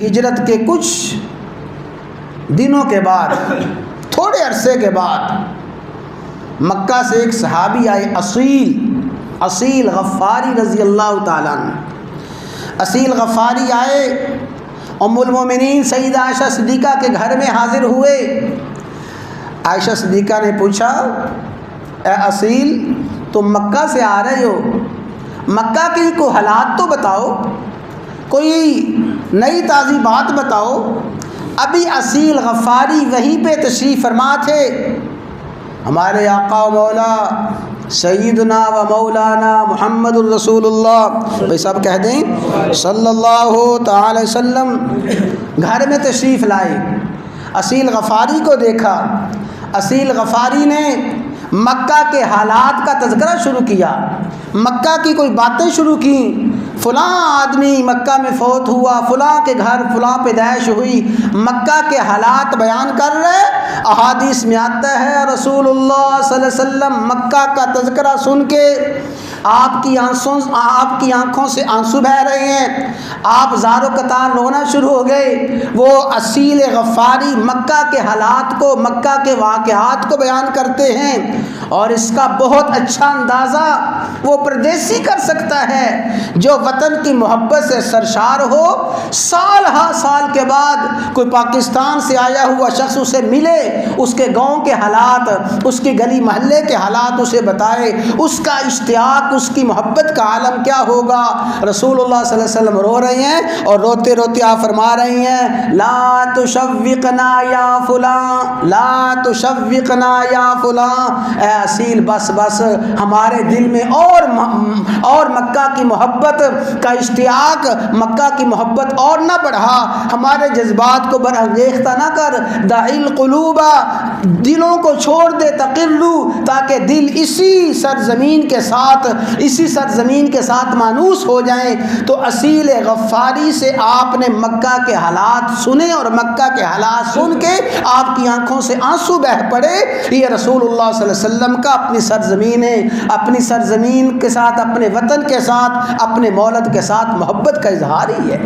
ہجرت کے کچھ دنوں کے بعد، تھوڑے عرصے کے بعد، مکہ سے ایک صحابی آئے، اصیل غفاری رضی اللہ تعالیٰ عنہ۔ اصیل غفاری آئے، ام المومنین سیدہ عائشہ صدیقہ کے گھر میں حاضر ہوئے۔ عائشہ صدیقہ نے پوچھا، اے اصیل، تم مکہ سے آ رہے ہو، مکہ کی کوئی حالات تو بتاؤ، کوئی نئی تازی بات بتاؤ۔ ابھی اصیل غفاری وہیں پہ تشریف فرما تھے، ہمارے آقا و مولا سیدنا و مولانا محمد الرسول اللہ، بھائی سب کہہ دیں صلی اللہ تعالی وسلم، گھر میں تشریف لائے۔ اصیل غفاری کو دیکھا، اصیل غفاری نے مکہ کے حالات کا تذکرہ شروع کیا، مکہ کی کوئی باتیں شروع کی، فلاں آدمی مکہ میں فوت ہوا، فلاں کے گھر فلاں پیدائش ہوئی، مکہ کے حالات بیان کر رہے۔ احادیث میں آتا ہے رسول اللہ صلی اللہ علیہ وسلم مکہ کا تذکرہ سن کے آپ کی آنکھوں سے آنسو بہہ رہے ہیں، آپ زار و قطار رونا شروع ہو گئے۔ وہ اصیل غفاری مکہ کے حالات کو، مکہ کے واقعات کو بیان کرتے ہیں، اور اس کا بہت اچھا اندازہ وہ پردیسی کر سکتا ہے جو وطن کی محبت سے سرشار ہو، سال ہا سال کے بعد کوئی پاکستان سے آیا ہوا شخص اسے ملے، اس کے گاؤں کے حالات، اس کے گلی محلے کے حالات اسے بتائے، اس کا اشتیاق، اس کی محبت کا عالم کیا ہوگا۔ رسول اللہ صلی اللہ علیہ وسلم رو رہے ہیں، اور روتے روتے آپ فرما رہے ہیں، لا تشوقنا یا فلاں، لا تشوقنا یا فلاں، اے اصیل بس بس، ہمارے دل میں اور مکہ کی محبت کا اشتیاق، مکہ کی محبت اور نہ بڑھا، ہمارے جذبات کو برانگیختہ نہ کر، داعی القلوب، دلوں کو چھوڑ دے، تقلو، تاکہ دل اسی سرزمین کے ساتھ مانوس ہو جائیں۔ تو اصیل غفاری سے آپ نے مکہ کے حالات سنے، اور مکہ کے حالات سن کے آپ کی آنکھوں سے آنسو بہہ پڑے۔ یہ رسول اللہ صلی اللہ علیہ وسلم کا اپنی سرزمین کے ساتھ، اپنے وطن کے ساتھ، اپنے مولد کے ساتھ محبت کا اظہار ہی ہے۔